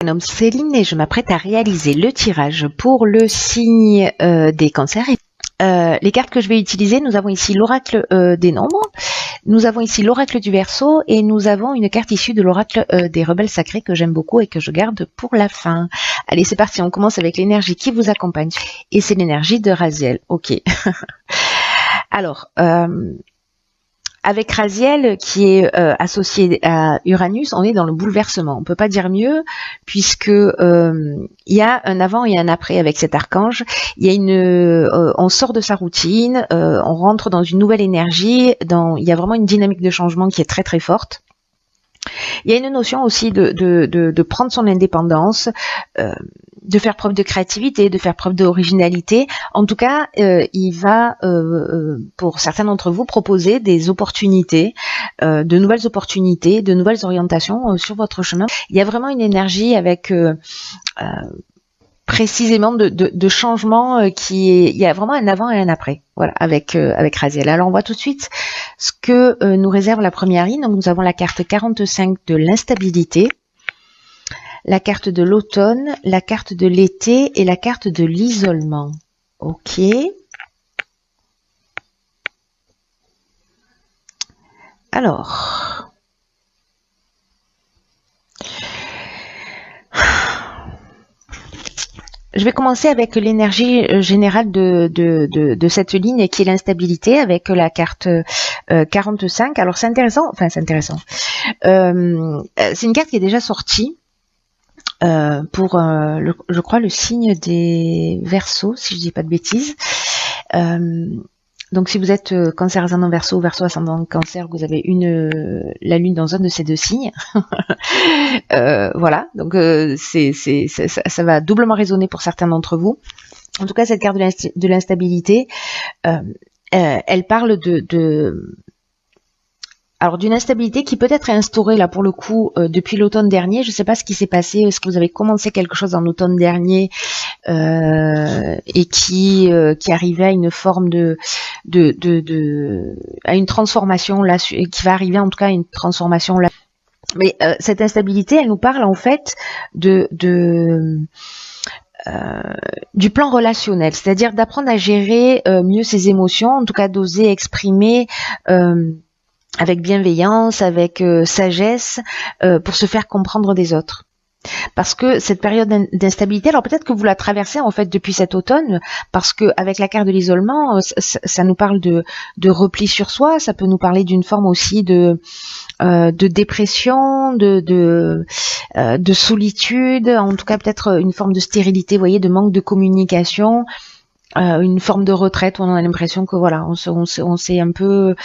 Je me nomme Céline et je m'apprête à réaliser le tirage pour le signe des cancers. Les cartes que je vais utiliser, nous avons ici l'oracle des nombres, nous avons ici l'oracle du Verseau et nous avons une carte issue de l'oracle des rebelles sacrés que j'aime beaucoup et que je garde pour la fin. Allez, c'est parti, on commence avec l'énergie qui vous accompagne et c'est l'énergie de Raziel. Ok. Alors, avec Raziel qui est associé à Uranus, on est dans le bouleversement. On peut pas dire mieux puisque il y a un avant et un après avec cet archange. Il y a on sort de sa routine, on rentre dans une nouvelle énergie. Il y a vraiment une dynamique de changement qui est très très forte. Il y a une notion aussi de prendre son indépendance, de faire preuve de créativité, de faire preuve d'originalité. En tout cas, il va, pour certains d'entre vous, proposer des opportunités, de nouvelles orientations sur votre chemin. Il y a vraiment une énergie avec précisément de changement il y a vraiment un avant et un après, voilà, avec Raziel. Alors on voit tout de suite ce que nous réserve la première ligne. Donc nous avons la carte 45 de l'instabilité, la carte de l'automne, la carte de l'été et la carte de l'isolement. Ok. Alors, je vais commencer avec l'énergie générale de cette ligne qui est l'instabilité avec la carte 45. Alors c'est intéressant, c'est intéressant. C'est une carte qui est déjà sortie pour, je crois, le signe des Verseaux, si je dis pas de bêtises. Donc si vous êtes cancer ascendant Verseau, Verseau ascendant cancer, vous avez la lune dans un de ces deux signes. Voilà, donc ça va doublement résonner pour certains d'entre vous. En tout cas, cette carte de l'instabilité, elle parle alors d'une instabilité qui peut-être est instaurée là pour le coup depuis l'automne dernier. Je ne sais pas ce qui s'est passé. Est-ce que vous avez commencé quelque chose en automne dernier et qui arrivait à une forme à une transformation là, qui va arriver en tout cas à une transformation là. Mais cette instabilité, elle nous parle en fait du plan relationnel, c'est-à-dire d'apprendre à gérer mieux ses émotions, en tout cas d'oser exprimer avec bienveillance, avec sagesse, pour se faire comprendre des autres. Parce que cette période d'instabilité, alors peut-être que vous la traversez en fait depuis cet automne, parce que avec la carte de l'isolement, ça nous parle de repli sur soi, ça peut nous parler d'une forme aussi de dépression, de solitude, en tout cas peut-être une forme de stérilité, vous voyez, de manque de communication. Une forme de retraite où on a l'impression que voilà, on s'est un peu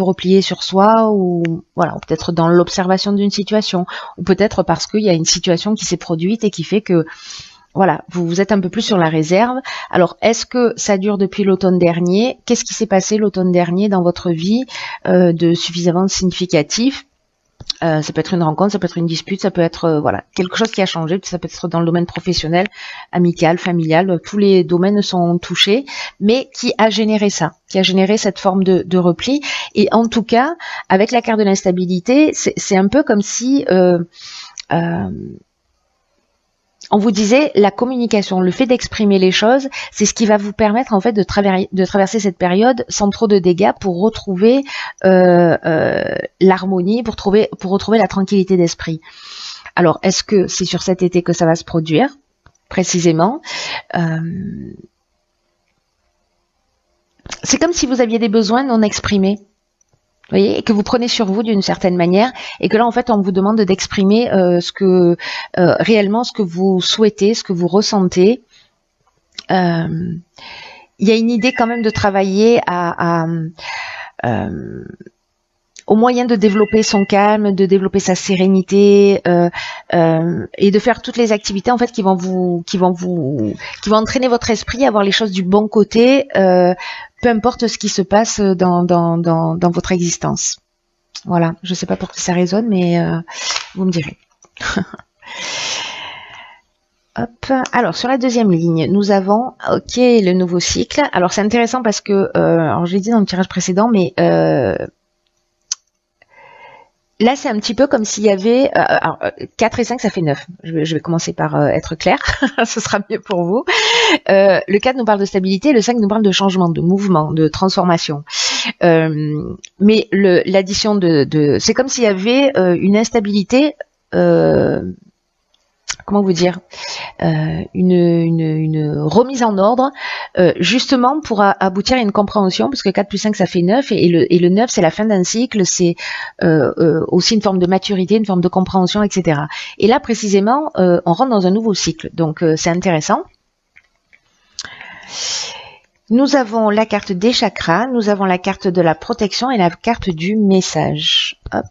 replié sur soi, ou voilà, peut-être dans l'observation d'une situation, ou peut-être parce qu'il y a une situation qui s'est produite et qui fait que voilà, vous êtes un peu plus sur la réserve. Alors, est-ce que ça dure depuis l'automne dernier? Qu'est-ce qui s'est passé l'automne dernier dans votre vie de suffisamment significatif? Ça peut être une rencontre, ça peut être une dispute, ça peut être voilà, quelque chose qui a changé, ça peut être dans le domaine professionnel, amical, familial, tous les domaines sont touchés, mais qui a généré ça, qui a généré cette forme de repli. Et en tout cas, avec la carte de l'instabilité, c'est un peu comme si on vous disait, la communication, le fait d'exprimer les choses, c'est ce qui va vous permettre en fait de traverser cette période sans trop de dégâts pour retrouver l'harmonie, pour retrouver la tranquillité d'esprit. Alors, est-ce que c'est sur cet été que ça va se produire précisément? C'est comme si vous aviez des besoins non exprimés. Vous voyez, et que vous prenez sur vous d'une certaine manière, et que là en fait on vous demande d'exprimer réellement ce que vous souhaitez, ce que vous ressentez. Il y a une idée quand même de travailler au moyen de développer son calme, de développer sa sérénité, et de faire toutes les activités en fait qui vont entraîner votre esprit à voir les choses du bon côté, peu importe ce qui se passe dans votre existence. Voilà, je sais pas pour qui ça résonne, mais vous me direz. Hop. Alors sur la deuxième ligne, nous avons le nouveau cycle. Alors c'est intéressant parce que, alors je l'ai dit dans le tirage précédent, mais là, c'est un petit peu comme s'il y avait... alors, 4 et 5, ça fait 9. Je vais commencer par être clair. Ce sera mieux pour vous. Le 4 nous parle de stabilité, le 5 nous parle de changement, de mouvement, de transformation. Mais l'addition c'est comme s'il y avait une instabilité... comment vous dire, une remise en ordre, justement pour aboutir à une compréhension, parce que 4 plus 5 ça fait 9, et le 9 c'est la fin d'un cycle, c'est aussi une forme de maturité, une forme de compréhension, etc. Et là précisément, on rentre dans un nouveau cycle, donc c'est intéressant. Nous avons la carte des chakras, nous avons la carte de la protection et la carte du message. Hop.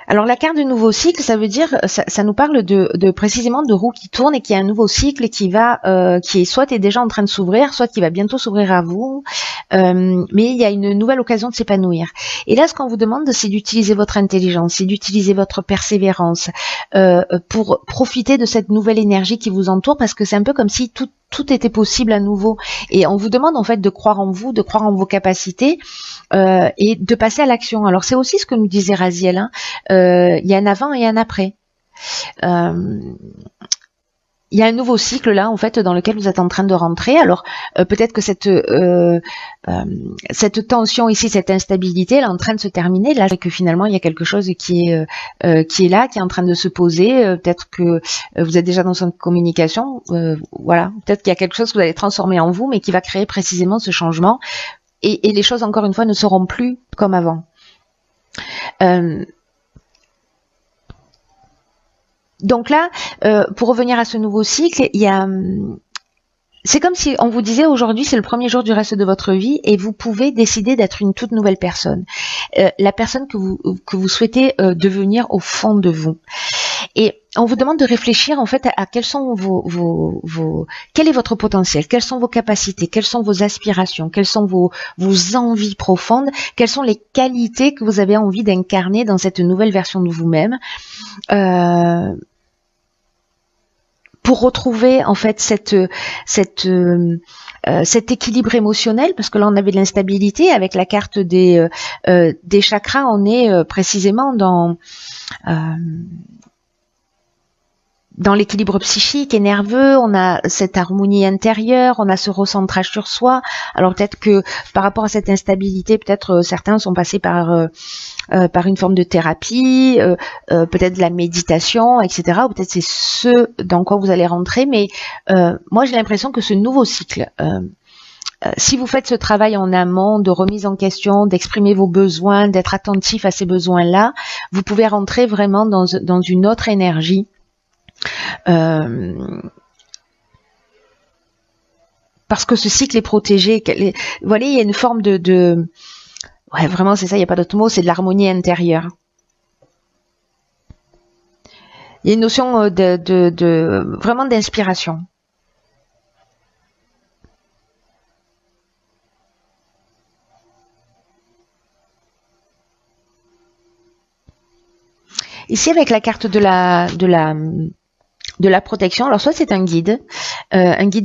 Alors la carte de nouveau cycle, ça veut dire, ça nous parle de précisément de roues qui tournent et qu'il y a un nouveau cycle qui est soit est déjà en train de s'ouvrir, soit qui va bientôt s'ouvrir à vous, mais il y a une nouvelle occasion de s'épanouir. Et là, ce qu'on vous demande, c'est d'utiliser votre intelligence, c'est d'utiliser votre persévérance pour profiter de cette nouvelle énergie qui vous entoure, parce que c'est un peu comme si tout était possible à nouveau. Et on vous demande en fait de croire en vous, de croire en vos capacités et de passer à l'action. Alors c'est aussi ce que nous disait Raziel, hein. Il y a un avant et un après. Il y a un nouveau cycle là en fait dans lequel vous êtes en train de rentrer. Alors peut-être que cette tension ici, cette instabilité, elle est en train de se terminer. Là, que finalement il y a quelque chose qui est là, qui est en train de se poser. Peut-être que vous êtes déjà dans une communication. Voilà, peut-être qu'il y a quelque chose que vous allez transformer en vous, mais qui va créer précisément ce changement. Et les choses encore une fois ne seront plus comme avant. Donc là, pour revenir à ce nouveau cycle, c'est comme si on vous disait aujourd'hui c'est le premier jour du reste de votre vie et vous pouvez décider d'être une toute nouvelle personne, la personne que vous souhaitez devenir au fond de vous. Et on vous demande de réfléchir en fait à quels sont quel est votre potentiel, quelles sont vos capacités, quelles sont vos aspirations, quelles sont vos envies profondes, quelles sont les qualités que vous avez envie d'incarner dans cette nouvelle version de vous-même. Pour retrouver en fait cet équilibre émotionnel, parce que là on avait de l'instabilité avec la carte des chakras, on est précisément dans l'équilibre psychique et nerveux, on a cette harmonie intérieure, on a ce recentrage sur soi. Alors peut-être que par rapport à cette instabilité, peut-être certains sont passés par une forme de thérapie, peut-être de la méditation, etc. Ou peut-être c'est ce dans quoi vous allez rentrer. Mais moi j'ai l'impression que ce nouveau cycle, si vous faites ce travail en amont de remise en question, d'exprimer vos besoins, d'être attentif à ces besoins-là, vous pouvez rentrer vraiment dans une autre énergie. Parce que ce cycle est protégé. Vous voyez, il y a une forme ouais, vraiment, c'est ça, il n'y a pas d'autre mot, c'est de l'harmonie intérieure. Il y a une notion vraiment d'inspiration. Ici, avec la carte de la protection, alors soit c'est un guide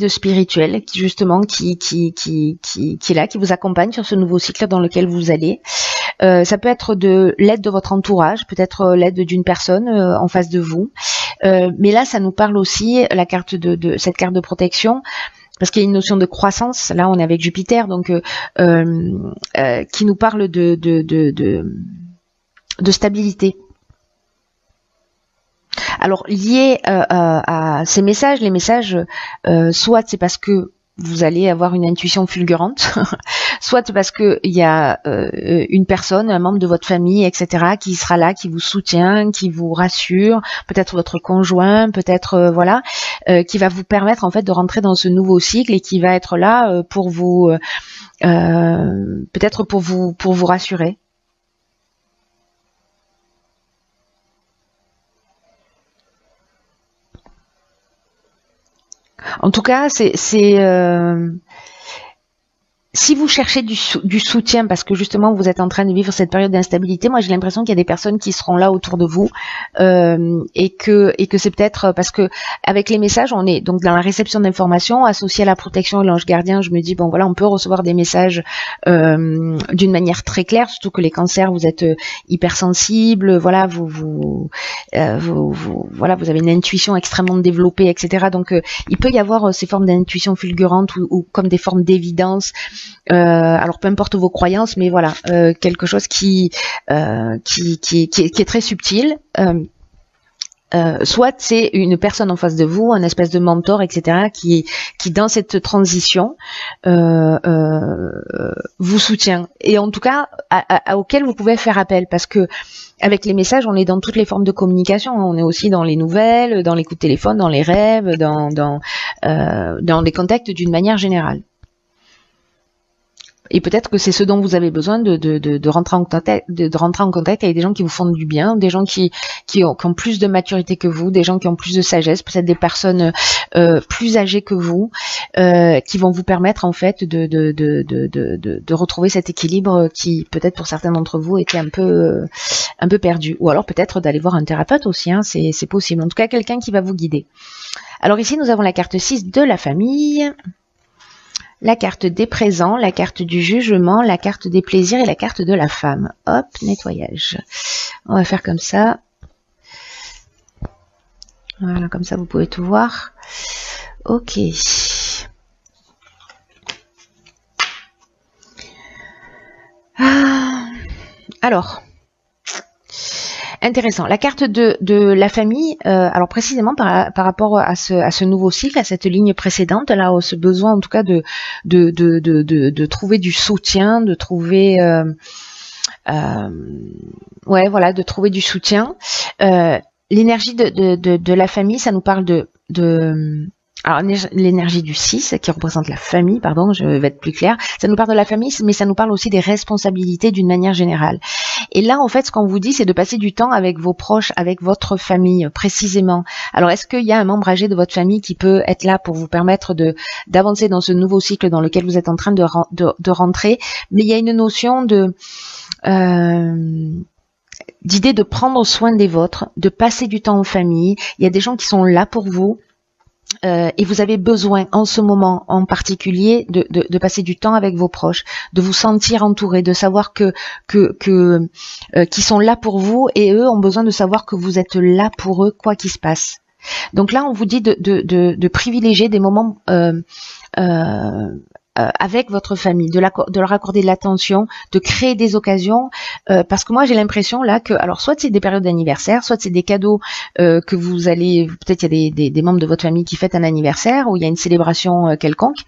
spirituel qui justement qui est là, qui vous accompagne sur ce nouveau cycle dans lequel vous allez. Ça peut être de l'aide de votre entourage, peut-être l'aide d'une personne en face de vous. Mais là, ça nous parle aussi la carte de cette carte de protection. Parce qu'il y a une notion de croissance. Là, on est avec Jupiter, donc qui nous parle de stabilité. Alors lié à ces messages, les messages, soit c'est parce que vous allez avoir une intuition fulgurante, soit parce que il y a une personne, un membre de votre famille, etc., qui sera là, qui vous soutient, qui vous rassure, peut-être votre conjoint, peut-être voilà, qui va vous permettre en fait de rentrer dans ce nouveau cycle et qui va être là pour vous, peut-être pour vous rassurer. En tout cas, si vous cherchez du soutien parce que justement vous êtes en train de vivre cette période d'instabilité, moi j'ai l'impression qu'il y a des personnes qui seront là autour de vous et que c'est peut-être parce que avec les messages on est donc dans la réception d'informations associée à la protection et l'ange gardien. Je me dis bon voilà, on peut recevoir des messages d'une manière très claire, surtout que les cancers vous êtes hypersensibles, voilà voilà vous avez une intuition extrêmement développée, etc. Donc il peut y avoir ces formes d'intuition fulgurante ou comme des formes d'évidence. Alors peu importe vos croyances, mais voilà, quelque chose qui est très subtil. Soit c'est une personne en face de vous, un espèce de mentor, etc., qui dans cette transition vous soutient, et en tout cas auquel vous pouvez faire appel, parce que avec les messages, on est dans toutes les formes de communication. On est aussi dans les nouvelles, dans les coups de téléphone, dans les rêves, dans les contacts d'une manière générale. Et peut-être que c'est ce dont vous avez besoin de rentrer en contact avec des gens qui vous font du bien, des gens qui ont plus de maturité que vous, des gens qui ont plus de sagesse, peut-être des personnes plus âgées que vous, qui vont vous permettre en fait de retrouver cet équilibre qui peut-être pour certains d'entre vous était un peu perdu. Ou alors peut-être d'aller voir un thérapeute aussi, hein, c'est possible. En tout cas, quelqu'un qui va vous guider. Alors ici, nous avons la carte 6 de la famille, la carte des présents, la carte du jugement, la carte des plaisirs et la carte de la femme. Hop, nettoyage. On va faire comme ça. Voilà, comme ça vous pouvez tout voir. Ok. Alors, intéressant. La carte de la famille, alors précisément par rapport à ce nouveau cycle, à cette ligne précédente, là, ce besoin en tout cas de trouver du soutien, de trouver, ouais, voilà, de trouver du soutien. L'énergie de la famille, ça nous parle alors l'énergie du 6 qui représente la famille, pardon, je vais être plus claire, ça nous parle de la famille, mais ça nous parle aussi des responsabilités d'une manière générale. Et là, en fait, ce qu'on vous dit, c'est de passer du temps avec vos proches, avec votre famille, précisément. Alors, est-ce qu'il y a un membre âgé de votre famille qui peut être là pour vous permettre d'avancer dans ce nouveau cycle dans lequel vous êtes en train de rentrer? Mais il y a une notion d'idée de prendre soin des vôtres, de passer du temps en famille. Il y a des gens qui sont là pour vous. Et vous avez besoin en ce moment en particulier de passer du temps avec vos proches, de vous sentir entouré, de savoir qu'ils sont là pour vous, et eux ont besoin de savoir que vous êtes là pour eux quoi qu'il se passe. Donc là on vous dit de privilégier des moments avec votre famille, de leur accorder de l'attention, de créer des occasions, parce que moi j'ai l'impression là que, alors soit c'est des périodes d'anniversaire, soit c'est des cadeaux que vous allez, peut-être il y a des membres de votre famille qui fêtent un anniversaire, ou il y a une célébration quelconque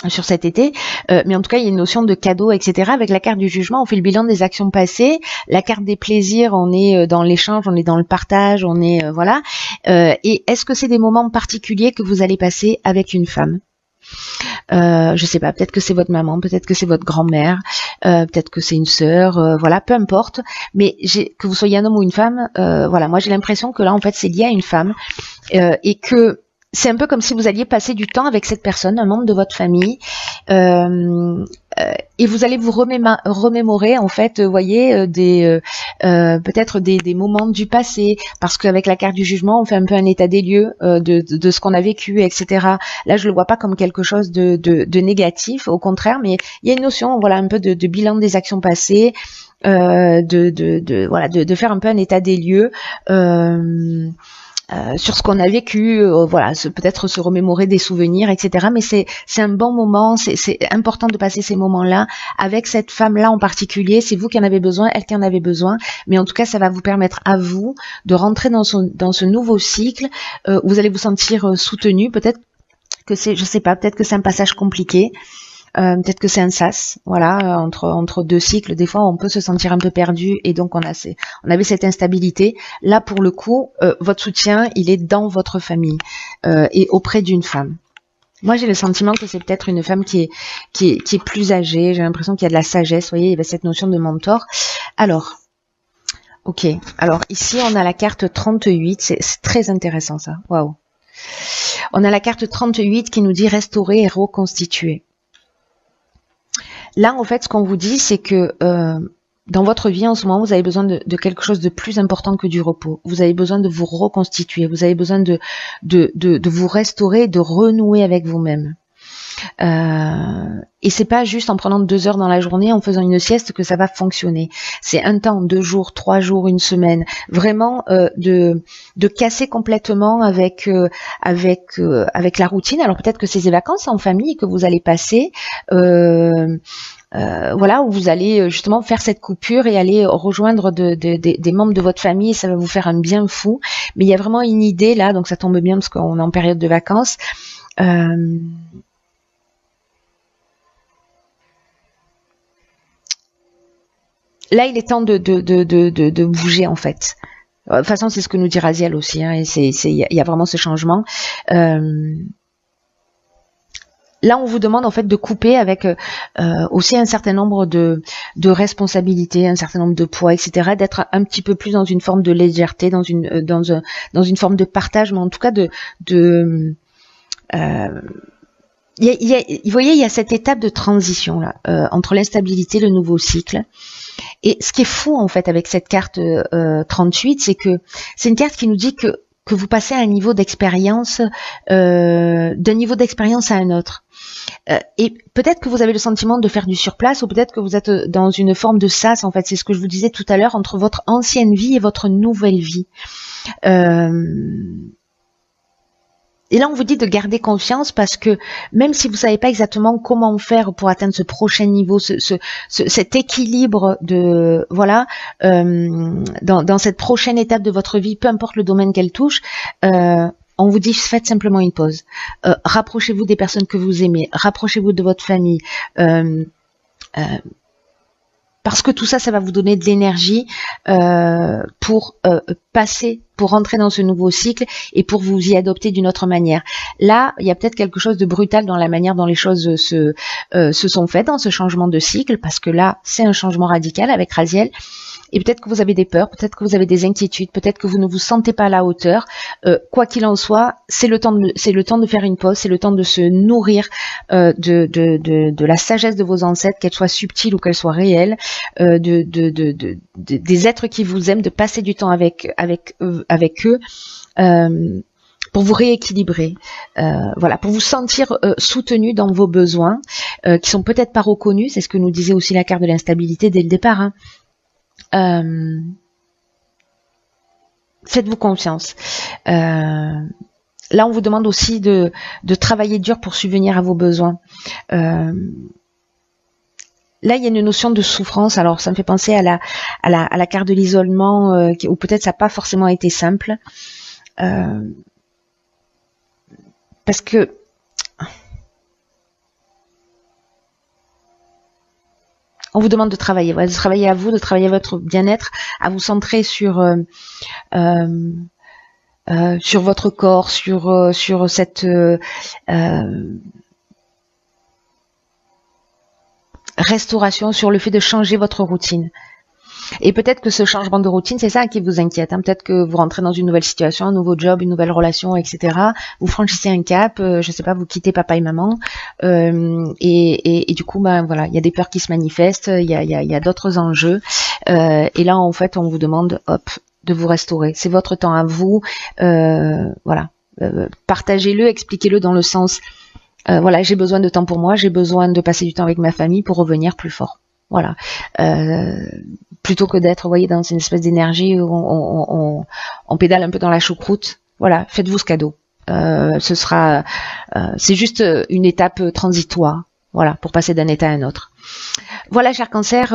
sur cet été, mais en tout cas il y a une notion de cadeau, etc. Avec la carte du jugement, on fait le bilan des actions passées. La carte des plaisirs, on est dans l'échange, on est dans le partage, on est voilà. Et est-ce que c'est des moments particuliers que vous allez passer avec une femme? Je sais pas, peut-être que c'est votre maman, peut-être que c'est votre grand-mère, peut-être que c'est une sœur, voilà, peu importe. Mais que vous soyez un homme ou une femme, voilà, moi j'ai l'impression que là en fait c'est lié à une femme, et que c'est un peu comme si vous alliez passer du temps avec cette personne, un membre de votre famille, et vous allez vous remémorer en fait, vous voyez, peut-être des moments du passé, parce qu'avec la carte du jugement, on fait un peu un état des lieux de ce qu'on a vécu, etc. Là, je le vois pas comme quelque chose de négatif, au contraire, mais il y a une notion, voilà, un peu de bilan des actions passées, voilà, de faire un peu un état des lieux. Sur ce qu'on a vécu, voilà, peut-être se remémorer des souvenirs, etc. Mais c'est un bon moment, c'est important de passer ces moments-là avec cette femme-là en particulier. C'est vous qui en avez besoin, elle qui en avait besoin. Mais en tout cas, ça va vous permettre à vous de rentrer dans ce nouveau cycle où vous allez vous sentir soutenu. Peut-être que c'est, je sais pas, peut-être que c'est un passage compliqué. Peut-être que c'est un sas, voilà, entre deux cycles, des fois on peut se sentir un peu perdu, et donc on avait cette instabilité. Là pour le coup, votre soutien, il est dans votre famille et auprès d'une femme. Moi j'ai le sentiment que c'est peut-être une femme qui est plus âgée, j'ai l'impression qu'il y a de la sagesse, vous voyez, il y avait cette notion de mentor. Alors, ok, alors ici on a la carte 38, c'est très intéressant ça, waouh. On a la carte 38 qui nous dit restaurer et reconstituer. là, en fait, ce qu'on vous dit, c'est que dans votre vie en ce moment, vous avez besoin de quelque chose de plus important que du repos. Vous avez besoin de vous reconstituer. Vous avez besoin de vous restaurer, de renouer avec vous-même. Et c'est pas juste en prenant 2 heures dans la journée, en faisant une sieste que ça va fonctionner. C'est un temps, 2 jours, 3 jours, une semaine, vraiment de casser complètement avec la routine. Alors peut-être que c'est des vacances en famille que vous allez passer. Voilà, où vous allez justement faire cette coupure et aller rejoindre des membres de votre famille, et ça va vous faire un bien fou. Mais il y a vraiment une idée là, donc ça tombe bien parce qu'on est en période de vacances. Là, il est temps de bouger en fait. De toute façon, c'est ce que nous dit Raziel aussi, hein, et il y a vraiment ce changement. Là, on vous demande en fait de couper avec aussi un certain nombre de responsabilités, un certain nombre de poids, etc. D'être un petit peu plus dans une forme de légèreté, dans une forme de partage, mais en tout cas vous voyez, il y a cette étape de transition là entre l'instabilité et le nouveau cycle. Et ce qui est fou en fait avec cette carte 38, c'est que c'est une carte qui nous dit que vous passez à un niveau d'expérience, d'un niveau d'expérience à un autre. Et peut-être que vous avez le sentiment de faire du surplace, ou peut-être que vous êtes dans une forme de sas, en fait, c'est ce que je vous disais tout à l'heure, entre votre ancienne vie et votre nouvelle vie. Et là, on vous dit de garder confiance parce que même si vous savez pas exactement comment faire pour atteindre ce prochain niveau, cet équilibre de voilà, dans cette prochaine étape de votre vie, peu importe le domaine qu'elle touche, on vous dit faites simplement une pause. Rapprochez-vous des personnes que vous aimez, rapprochez-vous de votre famille. Parce que tout ça, ça va vous donner de l'énergie pour pour rentrer dans ce nouveau cycle et pour vous y adopter d'une autre manière. Là, il y a peut-être quelque chose de brutal dans la manière dont les choses se sont faites dans ce changement de cycle, parce que là, c'est un changement radical avec Raziel. Et peut-être que vous avez des peurs, peut-être que vous avez des inquiétudes, peut-être que vous ne vous sentez pas à la hauteur. Quoi qu'il en soit, c'est le temps de faire une pause, c'est le temps de se nourrir de la sagesse de vos ancêtres, qu'elle soit subtile ou qu'elle soit réelle, des êtres qui vous aiment, de passer du temps avec eux. Pour vous rééquilibrer, voilà, pour vous sentir soutenu dans vos besoins, qui sont peut-être pas reconnus. C'est ce que nous disait aussi la carte de l'instabilité dès le départ. Hein. Faites-vous confiance. Là, on vous demande aussi de travailler dur pour subvenir à vos besoins. Là, il y a une notion de souffrance. Alors, ça me fait penser à la carte de l'isolement, où peut-être ça n'a pas forcément été simple. Parce que on vous demande de travailler, voilà, de travailler à vous, de travailler à votre bien-être, à vous centrer sur votre corps, sur cette restauration, sur le fait de changer votre routine. Et peut-être que ce changement de routine, c'est ça qui vous inquiète. Hein. Peut-être que vous rentrez dans une nouvelle situation, un nouveau job, une nouvelle relation, etc. Vous franchissez un cap, je sais pas, vous quittez papa et maman, et du coup, ben voilà, il y a des peurs qui se manifestent, il y a d'autres enjeux, et là, en fait, on vous demande, hop, de vous restaurer. C'est votre temps à vous, voilà. Partagez-le, expliquez-le dans le sens, voilà, j'ai besoin de temps pour moi, j'ai besoin de passer du temps avec ma famille pour revenir plus fort. Voilà. Plutôt que d'être, vous voyez, dans une espèce d'énergie où on pédale un peu dans la choucroute. Voilà, faites-vous ce cadeau. C'est juste une étape transitoire, voilà, pour passer d'un état à un autre. Voilà, cher Cancer.